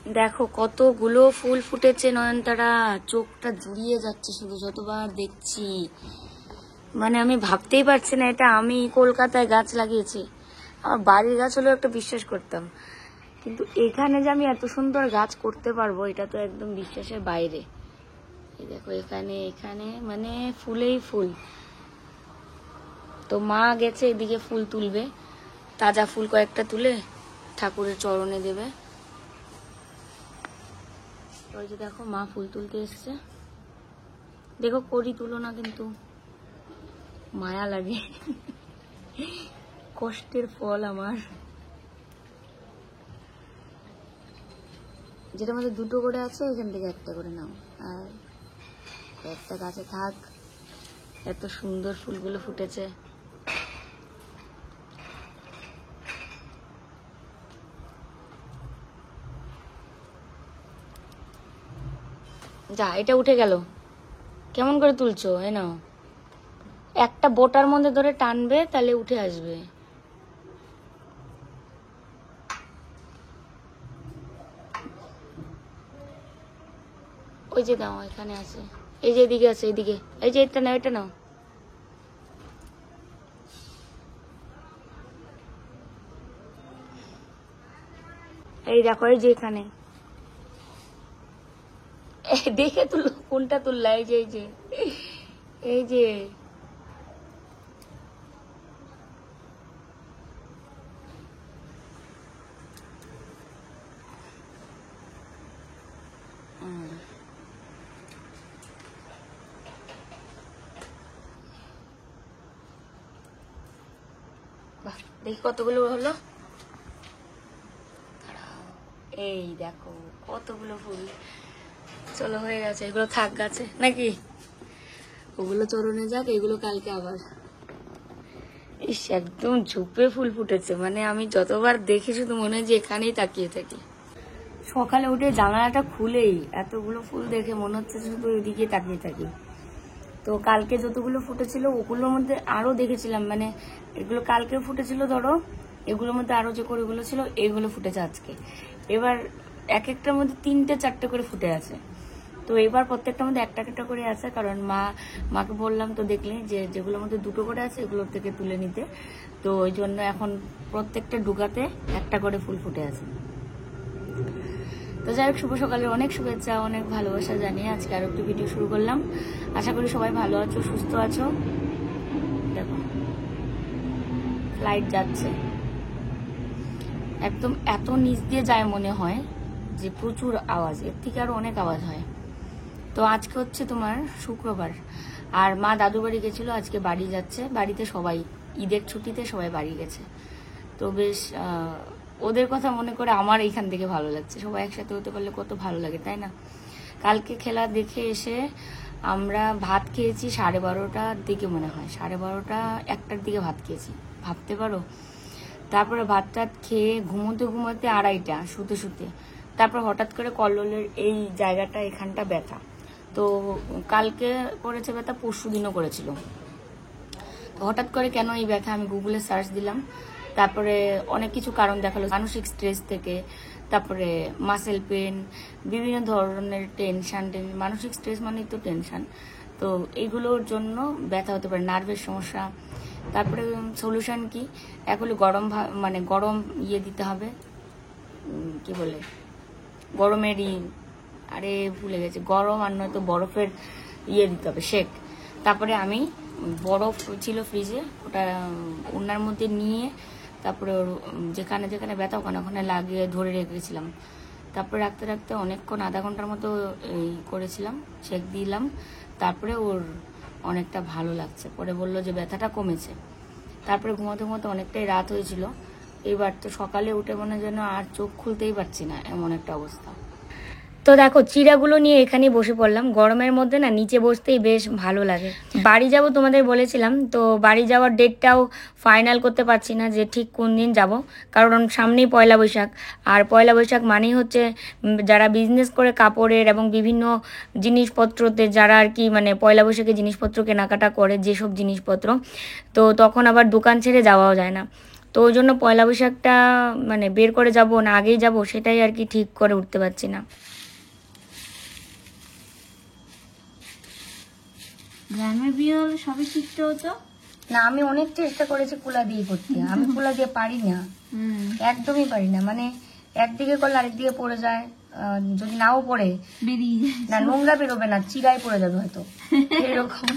দেখো কতগুলো ফুল ফুটেছে নয়নতারা, চোখটা জুড়িয়ে যাচ্ছে শুধু যতবার দেখছি। মানে আমি ভাবতেই পারছি না এটা আমি কলকাতায় গাছ লাগিয়েছি। আমার বাড়ির গাছ হলেও একটা বিশ্বাস করতাম, কিন্তু এখানে যে আমি এত সুন্দর গাছ করতে পারবো এটা তো একদম বিশ্বাসের বাইরে। এই দেখো এখানে এখানে মানে ফুলেই ফুল। তো মা গেছে এদিকে ফুল তুলবে, তাজা ফুল কয়েকটা তুলে ঠাকুরের চরণে দেবে। ওই যে দেখো মা ফুল তুলতে এসছে। দেখো করি তুলো না, কিন্তু মায়া লাগে, কষ্টের ফল আমার। যেটা মধ্যে দুটো করে আছে ওইখান থেকে একটা করে নাও, আর একটা গাছে থাক। এত সুন্দর ফুলগুলো ফুটেছে। যা, এটা উঠে গেল। কেমন করে তুলছো? এ নাও, একটা বোটার মধ্যে ধরে টানবে তাহলে উঠে আসবে। ওই যে দাও, এখানে আছে, এই যে এদিকে আছে, এইদিকে, এই যে এটা নাও, এটা নাও। এই দেখো, এই যে এখানে, দেখে তুলো কোনটা তুললা। এই যে এই যে এই যে দেখি কতগুলো হলো। এই দেখো কতগুলো ফুল। চলো হয়ে গেছে, এগুলো থাক গাছে নাকি, ওগুলো চরণে যাক, এগুলো কালকে আবার। ইস, একদম ঝুপে ফুল ফুটেছে, মানে আমি যতবার দেখি শুধু মনে হয় যে এখানেই তাকিয়ে থাকি। সকালে উঠে জানালাটা খুলেই এতগুলো ফুল দেখে মনে হচ্ছে শুধু এদিকে তাকিয়ে থাকি। তো কালকে যতগুলো ফুটেছিল ওগুলোর মধ্যে আরো দেখেছিলাম, মানে এগুলো কালকে ফুটেছিল ধরো, এগুলোর মধ্যে আরো যে কড়িগুলো ছিল এগুলো ফুটেছে আজকে। এবার এক একটার মধ্যে 3টে 4টে করে ফুটে আছে। তো এবার প্রত্যেকটার মধ্যে একটা একটা করে আছে, কারণ মাকে বললাম তো, দেখলে যে যেগুলোর মধ্যে 2টো করে আছে এগুলোর থেকে তুলে নিতে। তো ওই জন্য এখন প্রত্যেকটা ডুগাতে একটা করে ফুল ফুটে আছে। তো যাই হোক, শুভ সকালের অনেক শুভেচ্ছা, অনেক ভালোবাসা জানিয়ে আজকে আরো একটু ভিডিও শুরু করলাম। আশা করি সবাই ভালো আছো, সুস্থ আছো। দেখো ফ্লাইট যাচ্ছে, একদম এত নিচ দিয়ে যায় মনে হয় যে প্রচুর আওয়াজ, এর থেকে আরো অনেক আওয়াজ হয়। তো আজকে হচ্ছে তোমার শুক্রবার, আর মা দাদু বাড়ি গেছিল, আজকে বাড়ি যাচ্ছে। বাড়িতে সবাই ঈদের ছুটিতে সবাই বাড়ি গেছে। তো বেশ ওদের কথা মনে করে আমার এইখান থেকে ভালো লাগছে। সবাই একসাথে হতে পারলে কত ভালো লাগে, তাই না? কালকে খেলা দেখে এসে আমরা ভাত খেয়েছি 12:30টার দিকে, মনে হয় 12:30 1টার দিকে ভাত খেয়েছি, ভাবতে পারো। তারপরে ভাত টাত খেয়ে ঘুমোতে ঘুমোতে 2:30 শুতে শুতে, তারপর হঠাৎ করে কল্লোলের এই জায়গাটা এখানটা ব্যথা। তো কালকে করেছে ব্যথা, পরশু দিনও করেছিল। তো হঠাৎ করে কেন এই ব্যথা, আমি গুগলে সার্চ দিলাম, তারপরে অনেক কিছু কারণ দেখালো, মানসিক স্ট্রেস থেকে, তারপরে মাসেল পেন, বিভিন্ন ধরনের টেনশন। মানসিক স্ট্রেস মানেই তো টেনশন। তো এইগুলোর জন্য ব্যথা হতে পারে, নার্ভের সমস্যা। তারপরে সলিউশন কি, এক হলো গরম মানে গরম ইয়ে দিতে হবে, কি বলে গরমের আরে ভুলে গেছে, গরম আর নয়তো বরফের ইয়ে দিতে হবে, শেক। তারপরে আমি বরফ ছিল ফ্রিজে, ওটা ওনার মধ্যে নিয়ে তারপরে যেখানে যেখানে ব্যথা ওখানে ওখানে লাগিয়ে ধরে রেখেছিলাম। তারপরে রাখতে রাখতে অনেকক্ষণ, আধা ঘন্টার মতো এই করেছিলাম, শেক দিলাম। তারপরে ওর অনেকটা ভালো লাগছে, পরে বললো যে ব্যথাটা কমেছে। তারপরে ঘুমাতে ঘুমাতে অনেকটাই রাত হয়েছিল। এবার তো সকালে উঠে মনে যেন আর চোখ খুলতেই পারছি না, এমন একটা অবস্থা। তো দেখো চিড়াগুলো নিয়ে এখানেই বসে পড়লাম, গরমের মধ্যে না নিচে বসতেই বেশ ভালো লাগে। বাড়ি যাব তোমাদের বলেছিলাম, তো বাড়ি যাওয়ার ডেটটাও ফাইনাল করতে পারছি না যে ঠিক কোন দিন যাব, কারণ সামনেই পয়লা বৈশাখ। আর পয়লা বৈশাখ মানেই হচ্ছে যারা বিজনেস করে কাপড়ের এবং বিভিন্ন জিনিসপত্রতে, যারা আর কি মানে পয়লা বৈশাখে জিনিসপত্র কেনাকাটা করে যেসব জিনিসপত্র, তো তখন আবার দোকান ছেড়ে যাওয়াও যায় না। তো ওই জন্য পয়লা বৈশাখটা মানে বের করে যাব না আগেই যাব সেটাই আর কি ঠিক করে উঠতে পারছি না। গ্রামের বিয়ে হলে সবই শিখতে হতো না, আমি অনেক চেষ্টা করেছি কুলা দিয়ে করতে, আমি কুলা দিয়ে পারি না, একদমই পারি না। মানে একদিকে করলে আরেকদিকে পড়ে যায়, যদি নাও পড়ে বেরিয়ে যায় না, নোংরা বেরোবে না, চিরাই পড়ে যাবে হয়তো এরকম।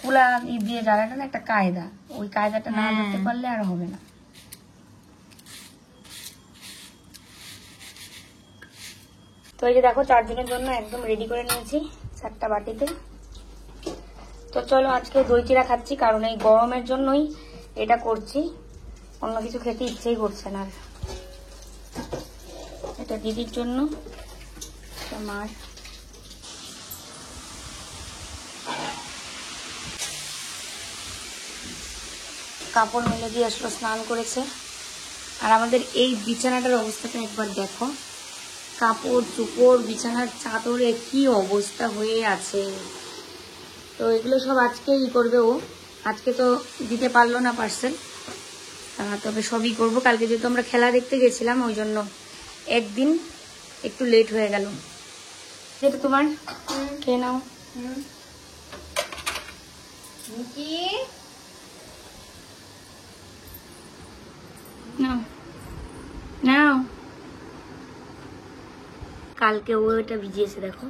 কুলা দিয়ে জ্বালাটা না একটা কায়দা, ওই কায়দাটা না ধরতে পারলে আর হবে না। তো এই যে দেখো 4 জনের জন্য একদম রেডি করে নিয়েছি 4টা বাটিতে। তো চলো আজকে দই চিড়া খাচ্ছি, কারণ এই গরমের জন্যই এটা করছি, অন্য কিছু খেতে ইচ্ছেই করছে না। এটা দিদির জন্য, মার। কাপড় মেলে দিয়ে আসলো, স্নান করেছে। আর আমাদের এই বিছানাটার অবস্থাটা একবার দেখো, কাপড় চোপড় বিছানার চাদরে কি অবস্থা হয়ে আছে। তো এগুলো সব আজকেই করবে ও, আজকে তো দিতে পারলো না পার্সেল, তবে সবই করবো কালকে, যেহেতু আমরা খেলা দেখতে গেছিলাম ওই জন্য একদিন একটু লেট হয়ে গেল। যেটা তোমার খেয়ে নাও। নাও নাও, কালকে ও এটা ভিজিয়েছে দেখো,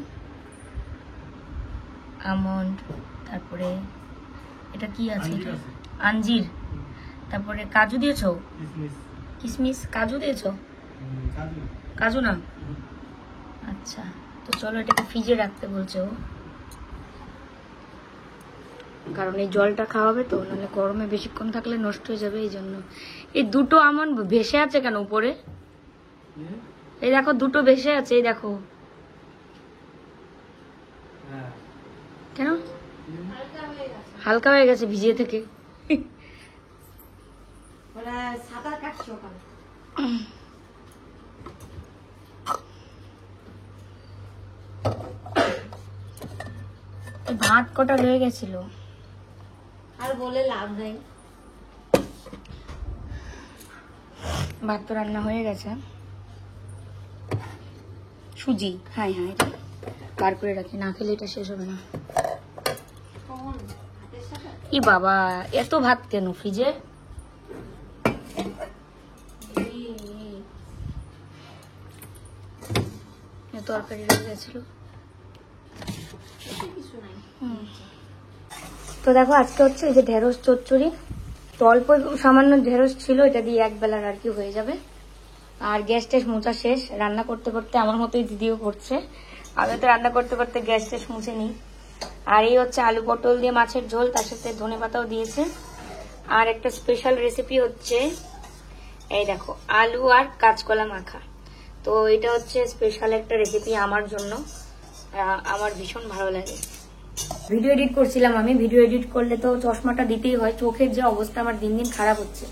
আমন্ড, তারপরে এটা কি আছে, আঞ্জির, তারপরে কাজু দিয়েছো, কিশমিশ, কাজু দিয়েছো, কাজু না, আচ্ছা। তো চলো এটাকে ফ্রিজে রাখতে বলছে ও, কারণ এই জলটা খাওয়াবে তো, নাহলে গরমে বেশিক্ষণ থাকলে নষ্ট হয়ে যাবে, এই জন্য। এই দুটো আমন্ড ভেসে আছে কেন উপরে, এই দেখো দুটো ভেসে আছে, এই দেখো কেন, হালকা হয়ে গেছে ভিজিয়ে থেকে। ভাত কটা রয়ে গেছিল, আর বলে লাভ নাই, ভাত তো রান্না হয়ে গেছে। সুজি, হ্যাঁ হ্যাঁ, এটা বার করে রাখি, না খেলে এটা শেষ হবে না। ই বাবা, এত ভাত কেন ফ্রিজে, তরকারি রয়ে গেছিল। তো দেখো আজকে হচ্ছে এই যে ঢেঁড়স চচ্চড়ি, তো অল্প সামান্য ঢেঁড়স ছিল, এটা দিয়ে এক বেলার আর কি হয়ে যাবে। আর গ্যাস ট্যাস মোছা শেষ, রান্না করতে করতে আমার মতোই দিদিও করছে, আমি তো রান্না করতে করতে গ্যাস ট্যাস মুছে নিই। আর এই হচ্ছে আলু পটল দিয়ে মাছের ঝোল, তার সাথে ধনেপাতাও দিয়েছে। আর একটা স্পেশাল রেসিপি হচ্ছে এই দেখো, আলু আর কাঁচকলা মাখা। তো এটা হচ্ছে স্পেশাল একটা রেসিপি আমার জন্য, আমার ভীষণ ভালো লাগে। ভিডিও এডিট করছিলাম আমি, ভিডিও এডিট করলে তো চশমাটা দিতেই হয়, চোখের যে অবস্থা আমার দিন দিন খারাপ হচ্ছে,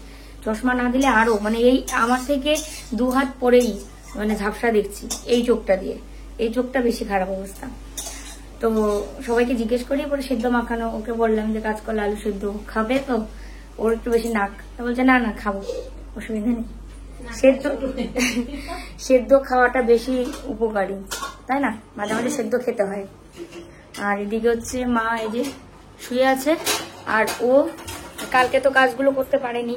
চশমা না দিলে আরো, মানে এই আমার থেকে 2 হাত পরেই মানে ঝাপসা দেখছি এই চোখটা দিয়ে, এই চোখটা বেশি খারাপ অবস্থা। তো সবাইকে জিজ্ঞেস করি, পরে সেদ্ধ মাখানো, ওকে বললাম যে কাঁচকলা আলু সেদ্ধ খাবে, তো ওর একটু বেশি নাক, বলছে না না খাবো, অসুবিধা নেই, সেদ্ধ খাওয়াটা বেশি উপকারী, তাই না, মাঝে মাঝে সেদ্ধ খেতে হয়। আর এদিকে হচ্ছে মা এই যে শুয়ে আছে, আর ও কালকে তো কাজগুলো করতে পারেনি,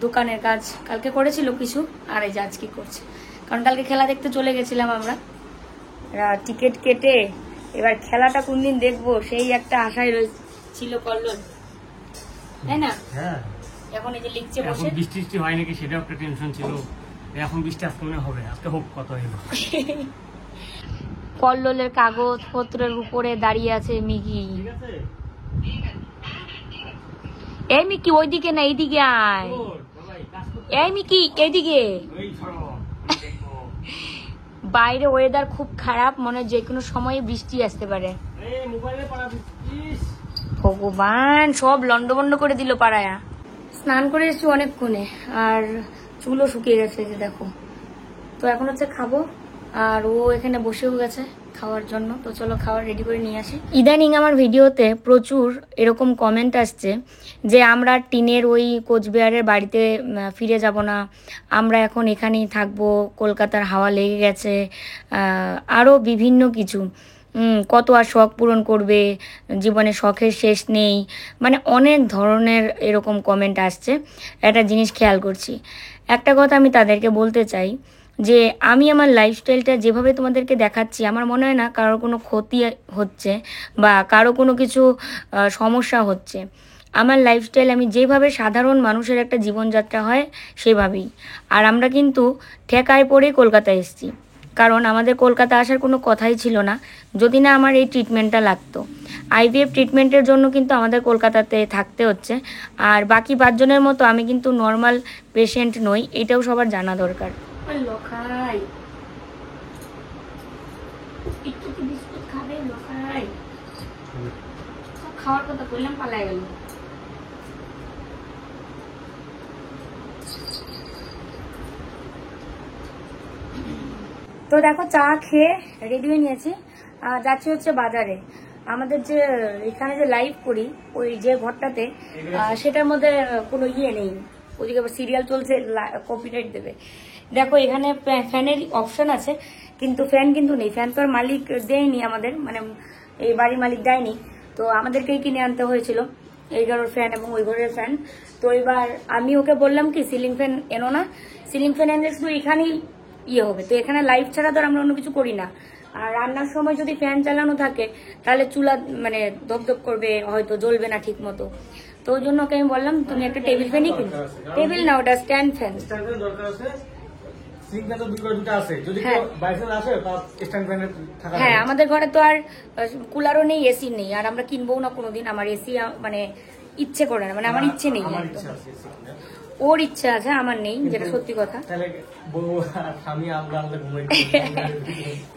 দোকানের কাজ কালকে করেছিল কিছু, আর এই যে আজকে করছে, কারণ কালকে খেলা দেখতে চলে গেছিলাম আমরা, টিকিট কেটে। এবার খেলাটা কোন দিন দেখবো সেই একটা আশায় ছিল কল্লোল, তাই না? হ্যাঁ, এখন এই যে লিখছে বসে, এখন বৃষ্টি হয় নাকি সেটাও একটা টেনশন ছিল, এখন বৃষ্টি আজকে মনে হবে, আজকে হোক, কত হইলো। কল্লোলের কাগজ পত্রের উপরে দাঁড়িয়ে আছে মিকি, ঠিক আছে, এই মিকি ওইদিকে না এইদিকে আয়, এই মিকি এইদিকে। বাইরে ওয়েদার খুব খারাপ, মনে হয় যে কোনো সময় বৃষ্টি আসতে পারে। ভগবান, সব লন্ডভন্ড করে দিল পাড়ায়া। স্নান করে এসেছি অনেকক্ষণে, আর চুলও শুকিয়ে গেছে যে দেখো। তো এখন হচ্ছে খাবো, আর ও এখানে বসেও গেছে খাওয়ার জন্য। তো চলো খাওয়ার রেডি করে নিয়ে আসি। ইদানিং আমার ভিডিওতে প্রচুর এরকম কমেন্ট আসছে যে আমরা টিনের ওই কোচবিহারের বাড়িতে ফিরে যাব না, আমরা এখন এখানেই থাকবো, কলকাতার হাওয়া লেগে গেছে, আরও বিভিন্ন কিছু, কত আর শখ পূরণ করবে, জীবনে শখের শেষ নেই, মানে অনেক ধরনের এরকম কমেন্ট আসছে। একটা জিনিস খেয়াল করছি, একটা কথা আমি তাদেরকে বলতে চাই যে আমি আমার লাইফস্টাইলটা যেভাবে তোমাদেরকে দেখাচ্ছি, আমার মনে হয় না কারোর কোনো ক্ষতি হচ্ছে বা কারো কোনো কিছু সমস্যা হচ্ছে। আমার লাইফস্টাইল আমি যেভাবে সাধারণ মানুষের একটা জীবনযাত্রা হয় সেভাবেই। আর আমরা কিন্তু ঠেকায় পড়েই কলকাতায় এসেছি, কারণ আমাদের কলকাতা আসার কোনো কথাই ছিল না যদি না আমার এই ট্রিটমেন্টটা লাগতো। আইভিএফ ট্রিটমেন্টের জন্য কিন্তু আমাদের কলকাতাতে থাকতে হচ্ছে। আর বাকি 5 জনের মতো আমি কিন্তু নর্মাল পেশেন্ট নই, এটাও সবার জানা দরকার। লোখাই একটু কি বিস্কুট খাবে? লোখাই খাওয়ার কথা বললাম, পালায় গেল। তো দেখো চা খেয়ে রেডি হয়ে নিয়েছি, যাচ্ছি হচ্ছে বাজারে। আমাদের যে এখানে যে লাইভ করি ওই যে ঘরটাতে, সেটার মধ্যে কোনো ইয়ে নেই, ওদিকে সিরিয়াল চলছে, কপিরাইট দেবে। দেখো এখানে ফ্যানের অপশন আছে, কিন্তু ফ্যান কিন্তু নেই। ফ্যান তো আর মালিক দেয়নি আমাদের, মানে এই বাড়ির মালিক দেয়নি, তো আমাদেরকেই কিনে আনতে হয়েছিল এই ঘরের ফ্যান এবং ওই ঘরের ফ্যান। তো এবার আমি ওকে বললাম কি সিলিং ফ্যান এনো না, সিলিং ফ্যান এনে শুধু এখানেই ইয়ে হবে। তো এখানে লাইট ছাড়া তো আমরা অন্য কিছু করি না। আর রান্নার সময় যদি ফ্যান চালানো থাকে তাহলে চুলা মানে ধপধপ করবে, হয়তো জ্বলবে না ঠিক মতো। তো ওই জন্য ওকে আমি বললাম তুমি একটা টেবিল ফ্যানই কিনো। টেবিল না, ওটা স্ট্যান্ড ফ্যান। হ্যাঁ, আমাদের ঘরে তো আর কুলারও নেই, এসি নেই, আর আমরা কিনবো না কোনোদিন। আমার এসি মানে ইচ্ছে করে না, মানে আমার ইচ্ছে নেই। ওর ইচ্ছা আছে, আমার নেই, যেটা সত্যি কথা।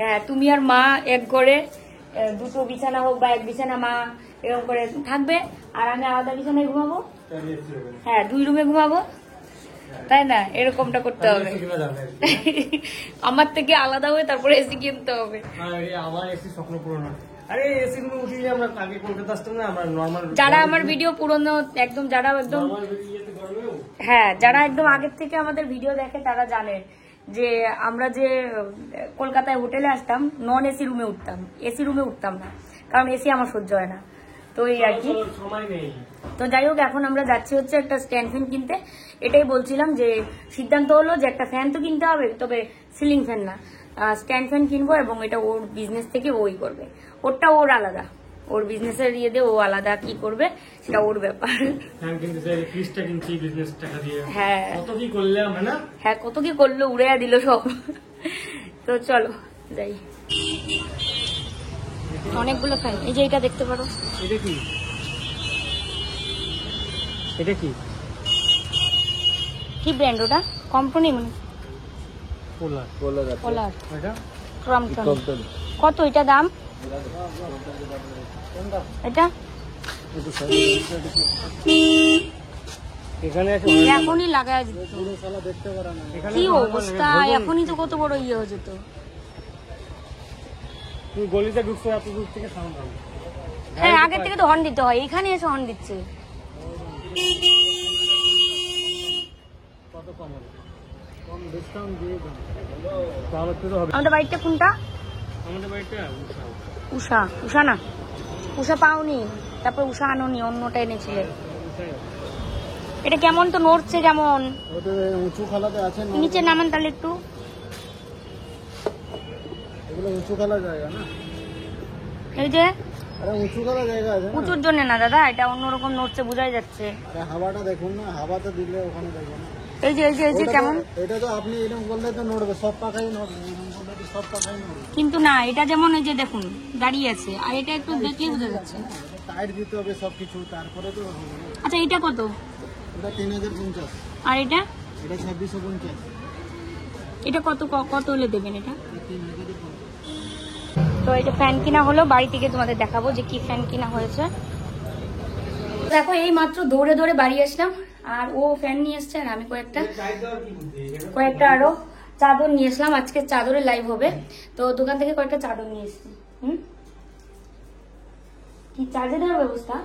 হ্যাঁ, তুমি আর মা এক ঘরে দুটো বিছানা হোক বা এক বিছানা মা এরকম করে থাকবে, আর আমি আলাদা বিছানায় ঘুমাবো। হ্যাঁ, 2 রুমে ঘুমাবো, তাই না? এরকমটা করতে হবে। আমার থেকে আলাদা হয়ে তারপরে এসি কিনতে হবে। আমার এসি স্বপ্ন পূরণ হয়। আরে এসি রুমে উঠি, আমরা আগে কলকাতা আসতাম না, আমরা নরমাল যারা আমার ভিডিও পুরনো একদম, যারা একদম হ্যাঁ যারা একদম আগের থেকে আমাদের ভিডিও দেখে তারা জানে যে আমরা যে কলকাতায় হোটেলে আসতাম নন এসি রুমে উঠতাম, এসি রুমে উঠতাম না, কারণ এসি আমার সহ্য হয় না। তো এই আর কি। তো যাই হোক, এখন আমরা যাচ্ছি হচ্ছে একটা স্ট্যান্ড ফ্যান কিনতে। এটাই বলছিলাম যে সিদ্ধান্ত হলো যে একটা ফ্যান তো কিনতে হবে, তবে সিলিং ফ্যান না, স্ট্যান্ড ফ্যান কিনবো, এবং এটা ওর বিজনেস থেকে ওই করবে। ওরটা ওর আলাদা, ওর বিজনেসের ইয়ে দিয়ে ও আলাদা কি করবে সেটা ওর ব্যাপার। হ্যাঁ, কত কি করলো, উড়ে দিল সব। তো চলো যাই। অনেকগুলো ফ্যান, এই যে এটা দেখতে পারো। এটা কি? এটা কি কি ব্র্যান্ড ওটা? কোম্পানি মানে পোলার। কত এটা দাম? এটা এখনই লাগায় দিত, কি অবস্থা, এখনই তো কত বড় ইয়ে হয়ে যেত। গলিতে ঢুকছো, এত দূর থেকে সাউন্ড হবে। হ্যাঁ, আগের থেকে তো হর্ন দিতে হয়, এখানে এসে হর্ন দিচ্ছে। কত কম হবে? কম ডিসকাউন্ট দিয়ে দাও, তাহলে তো হবে। আমাদের বাড়িটা কোনটা? আমাদের বাড়িটা উষা। উষা না, উষা পাওনি, তারপর উষা আনোনি, অন্যটা এনেছিলে। এটা কেমন তো নড়ছে, যেমন উঁচু খালাতে আছে। নিচে নামান তাহলে একটু। এগুলো উঁচু খালা জায়গা না, এই যে উঁচু খালা জায়গা আছে। উঁচুর জন্য না দাদা, এটা অন্যরকম নড়ছে, বোঝাই যাচ্ছে। হাওয়াটা দেখুন না, হাওয়াতে দিলে ওখানে দেখবেন। এই যে এই যে এই যে কেমন, এটা তো আপনি এরকম বললে তো নড়বে, সব পাখাই নড়বে, এরকম বললে তো সব পাখাই নড়বে। কিন্তু না, এটা যেমন এই যে দেখুন দাঁড়িয়ে আছে, আর এটা একটু দেখলেই বোঝা যাচ্ছে। টাইট দিতে হবে সবকিছু, তারপরে তো হবে। আচ্ছা, এটা কত? এটা 3050। আর এটা? এটা 2650। এটা কত কত হলে দেবেন এটা? তো এটা ফ্যান কিনা হলো, বাড়ি থেকে তোমাদের দেখাবো যে কি ফ্যান কিনা হয়েছে। দেখো এই মাত্র দৌড়ে দৌড়ে বাড়ি আসলাম, আর ও ফ্যান নিয়ে এসছে, আর আমি কয়েকটা আরো চাদর নিয়ে এসলাম, আজকে চাদরের লাইভ হবে, তো দোকান থেকে কয়েকটা চাদর নিয়ে এসছি। কি চার্জে দেওয়ার ব্যবস্থা?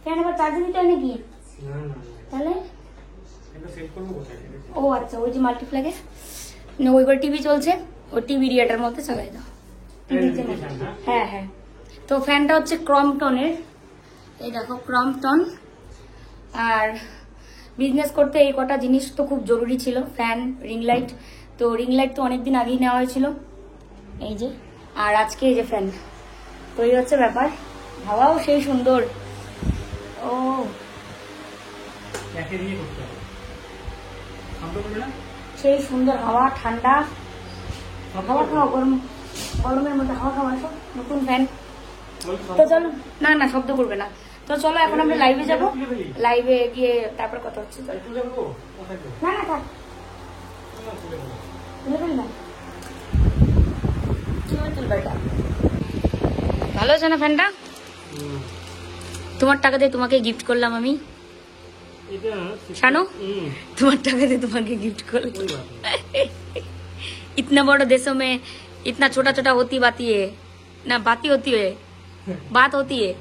ফ্যান আবার চার্জে দিতে হয় নাকি? তাহলে ও আচ্ছা, ওই যে মাল্টিপ্লাগে ওই করে টিভি চলছে, ওই টিভি রিয়েটার মধ্যে চালাই দাও। হ্যাঁ হ্যাঁ। তো ফ্যানটা হচ্ছে ক্রম্পটনের, এই দেখো ক্রম্পটন। আর বিজনেস করতে এই কটা জিনিস তো খুব জরুরি ছিল, ফ্যান, রিং লাইট। তো রিং লাইট তো অনেকদিন আগেই নেওয়া হয়েছিল, এই যে। আর আজকে এই যে ফ্যান। তো এই হচ্ছে ব্যাপার। হাওয়াও সেই সুন্দর। ও সেই সুন্দর হাওয়া, ঠান্ডা হাওয়া খাওয়া, গরমের মধ্যে হাওয়া খাওয়া। সব নতুন ফ্যান। তো চলো, না না শব্দ করবে না। তো চলো এখন আমরা লাইভে যাব, লাইভে গিয়ে তারপর কথা হচ্ছে। না না থাক, ভালো আছে না ফ্যানটা? তোমার টাকা দিয়ে তোমাকে গিফট করলাম আমি, শানু, তোমার টাকা দিয়ে তোমাকে গিফট করলাম। इतना बड़े देशों में इतना छोटा छोटा होती बाती है ना, बाती होती है, बात होती है।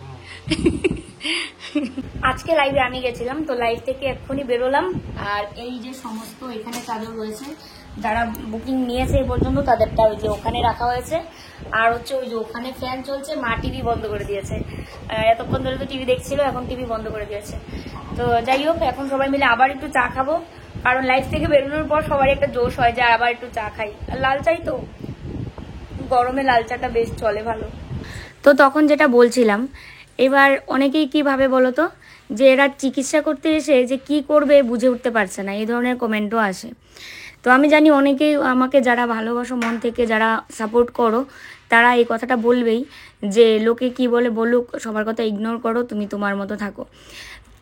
আজকে লাইভে আমি গেছিলাম, তো লাইভ থেকে এক্ষুনি বেরোলাম। আর এই যে সমস্ত এখানে চাদর রয়েছে, যারা বুকিং নিয়েছে এই পর্যন্ত তাদেরটা ওই যে ওখানে রাখা হয়েছে। আর হচ্ছে ওই যে ওখানে ফ্যান চলছে, মা টিভি বন্ধ করে দিয়েছে। এতক্ষণ ধরে তো টিভি দেখছিল, এখন টিভি বন্ধ করে দিয়েছে। তো যাই হোক, এখন সবাই মিলে আবার একটু চা খাবো, কারণ লাইভ থেকে বেরোনোর পর সবার একটা জোশ হয় যে আবার একটু চা খাই। আর লাল চাই, তো গরমে লাল চাটা বেশ চলে ভালো। তো তখন যেটা বলছিলাম, এবার অনেকেই কি ভাবে বলতো, যে এরা চিকিৎসা করতে এসে যে কি করবে বুঝে উঠতে পারছে না, এই ধরনের কমেন্টও আসে। তো আমি জানি অনেকেই আমাকে যারা ভালোবাসো মন থেকে, যারা সাপোর্ট করো, তারা এই কথাটা বলবেই যে লোকে কি বলে বলুক, সবার কথা ইগনোর করো, তুমি তোমার মতো থাকো।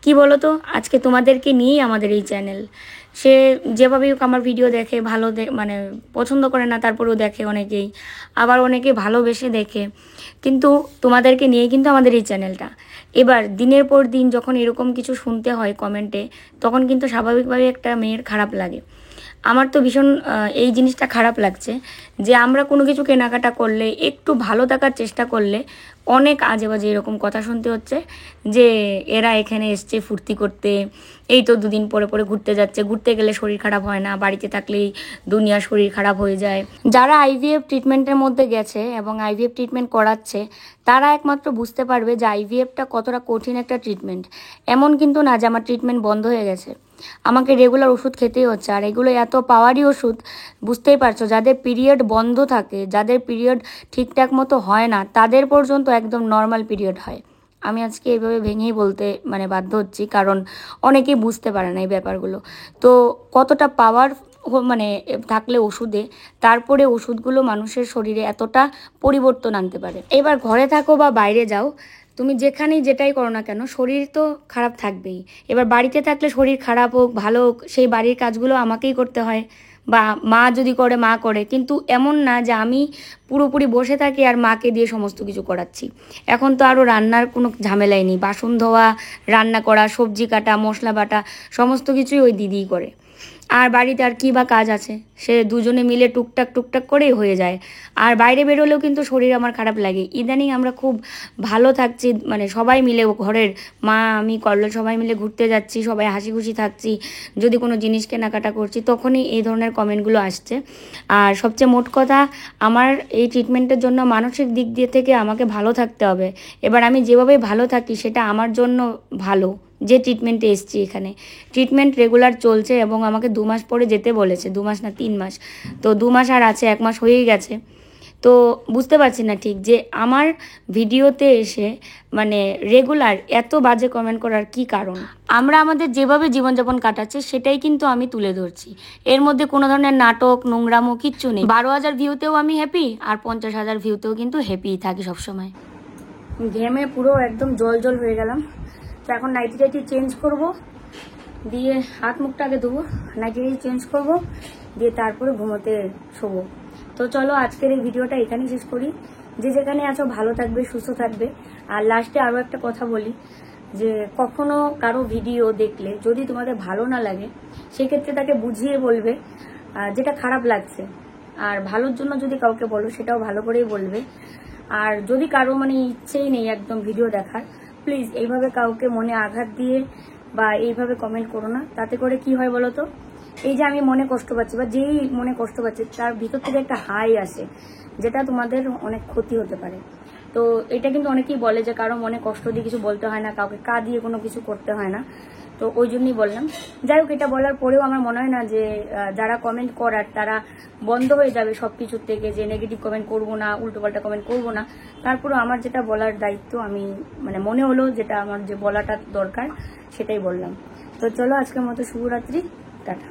কি বলো তো, আজকে তোমাদেরকে নিয়েই আমাদের এই চ্যানেল। সে যেভাবেই হোক আমার ভিডিও দেখে, ভালো মানে পছন্দ করে না, তারপরেও দেখে অনেকেই, আবার অনেকে ভালোবেসে দেখে, কিন্তু তোমাদেরকে নিয়েই কিন্তু আমাদের এই চ্যানেলটা। এবার দিনের পর দিন যখন এরকম কিছু শুনতে হয় কমেন্টে, তখন কিন্তু স্বাভাবিকভাবে একটা মেয়ের খারাপ লাগে। আমার তো ভীষণ এই জিনিসটা খারাপ লাগছে যে আমরা কোনো কিছু কেনাকাটা করলে, একটু ভালো থাকার চেষ্টা করলে অনেক আজে বাজে এরকম কথা শুনতে হচ্ছে যে এরা এখানে এসছে ফুর্তি করতে, এই তো দুদিন পরে পরে ঘুরতে যাচ্ছে, ঘুরতে গেলে শরীর খারাপ হয় না, বাড়িতে থাকলেই দুনিয়া শরীর খারাপ হয়ে যায়। যারা আইভিএফ ট্রিটমেন্টের মধ্যে গেছে এবং আইভিএফ ট্রিটমেন্ট করাচ্ছে, তারা একমাত্র বুঝতে পারবে যে আইভিএফটা কতটা কঠিন একটা ট্রিটমেন্ট। এমন কিন্তু না যে আমার ট্রিটমেন্ট বন্ধ হয়ে গেছে, আমাকে রেগুলার ওষুধ খেতেই হচ্ছে। আর এগুলো এত পাওয়ারই ওষুধ, বুঝতেই পারছো, যাদের পিরিয়ড বন্ধ থাকে, যাদের পিরিয়ড ঠিকঠাক মতো হয় না, তাদের পর্যন্ত একদম নর্মাল পিরিয়ড হয়। আমি আজকে এইভাবে ভেঙেই বলতে মানে বাধ্য হচ্ছি, কারণ অনেকেই বুঝতে পারে না এই ব্যাপারগুলো। তো কতটা পাওয়ার মানে থাকলে ওষুধে, তারপরে ওষুধগুলো মানুষের শরীরে এতটা পরিবর্তন আনতে পারে। এবার ঘরে থাকো বা বাইরে যাও, তুমি যেখানেই যেটাই করো না কেন, শরীর তো খারাপ থাকবেই। এবার বাড়িতে থাকলে শরীর খারাপ হোক ভালো হোক, সেই বাড়ির কাজগুলো আমাকেই করতে হয়, বা মা যদি করে মা করে, কিন্তু এমন না যে আমি পুরোপুরি বসে থাকি আর মাকে দিয়ে সমস্ত কিছু করাচ্ছি। এখন তো আরও রান্নার কোনো ঝামেলাই নেই, বাসন ধোয়া, রান্না করা, সবজি কাটা, মশলা বাটা, সমস্ত কিছুই ওই দিদিই করে। আর বাড়িতে আর কী বা কাজ আছে, সে দুজনে মিলে টুকটাক টুকটাক করেই হয়ে যায়। আর বাইরে বেরোলেও কিন্তু শরীর আমার খারাপ লাগে। ইদানিং আমরা খুব ভালো থাকছি, মানে সবাই মিলে, ঘরের মা, আমি, কল্লোল সবাই মিলে ঘুরতে যাচ্ছি, সবাই হাসি খুশি থাকছি, যদি কোনো জিনিস কেনাকাটা করছি তখনই এই ধরনের কমেন্টগুলো আসছে। আর সবচেয়ে মোট কথা, আমার এই ট্রিটমেন্টের জন্য মানসিক দিক দিয়ে থেকে আমাকে ভালো থাকতে হবে। এবার আমি যেভাবে ভালো থাকি সেটা আমার জন্য ভালো, যে ট্রিটমেন্টে এসছি। এখানে ট্রিটমেন্ট রেগুলার চলছে এবং আমাকে 2 মাস পরে যেতে বলেছে, 2 মাস না 3 মাস, তো 2 মাস আর আছে, 1 মাস হয়েই গেছে। তো বুঝতে পারছি না ঠিক যে আমার ভিডিওতে এসে মানে রেগুলার এত বাজে কমেন্ট করার কি কারণ। আমরা আমাদের যেভাবে জীবনযাপন কাটাচ্ছি সেটাই কিন্তু আমি তুলে ধরছি, এর মধ্যে কোনো ধরনের নাটক, নোংরামো কিচ্ছু নেই। 12,000 ভিউতেও আমি হ্যাপি, আর 50,000 ভিউতেও কিন্তু হ্যাপি থাকি সবসময়। ঘেমে পুরো একদম জল জল হয়ে গেলাম। তো এখন নাইটি টাইটি চেঞ্জ করব, দিয়ে হাত মুখটা আগে ধুবো, নাইটি টাইটি চেঞ্জ করব, দিয়ে তারপরে ঘুমোতে শোবো। তো চলো আজকের এই ভিডিওটা এখানেই শেষ করি। যে যেখানে আছো ভালো থাকবে, সুস্থ থাকবে। আর লাস্টে আরও একটা কথা বলি, যে কখনো কারো ভিডিও দেখলে যদি তোমাদের ভালো না লাগে, সেক্ষেত্রে তাকে বুঝিয়ে বলবে যেটা খারাপ লাগছে। আর ভালোর জন্য যদি কাউকে বলো সেটাও ভালো করেই বলবে। আর যদি কারো মানে ইচ্ছেই নেই একদম ভিডিও দেখার, প্লিজ এইভাবে কাউকে মনে আঘাত দিয়ে বা এইভাবে কমেন্ট করো না। তাতে করে কি হয় বলো তো, এই যে আমি মনে কষ্ট পাচ্ছি বা যেই মনে কষ্ট পাচ্ছে তার ভিতর থেকে একটা হাই আসে, যেটা তোমাদের অনেক ক্ষতি হতে পারে। তো এটা কিন্তু অনেকেই বলে যে কারো মনে কষ্ট দিয়ে কিছু বলতে হয় না, কাউকে দিয়ে কোনো কিছু করতে হয় না। তো ওই জন্যই বললাম। যাই হোক, এটা বলার পরেও আমার মনে হয় না যে যারা কমেন্ট করার তারা বন্ধ হয়ে যাবে সবকিছুর থেকে, যে নেগেটিভ কমেন্ট করবো না, উল্টোপাল্টা কমেন্ট করবো না। তারপরেও আমার যেটা বলার দায়িত্ব, আমি মানে মনে হলো যেটা আমার যে বলাটা দরকার সেটাই বললাম। তো চলো, আজকের মতো শুভরাত্রি, টাটা।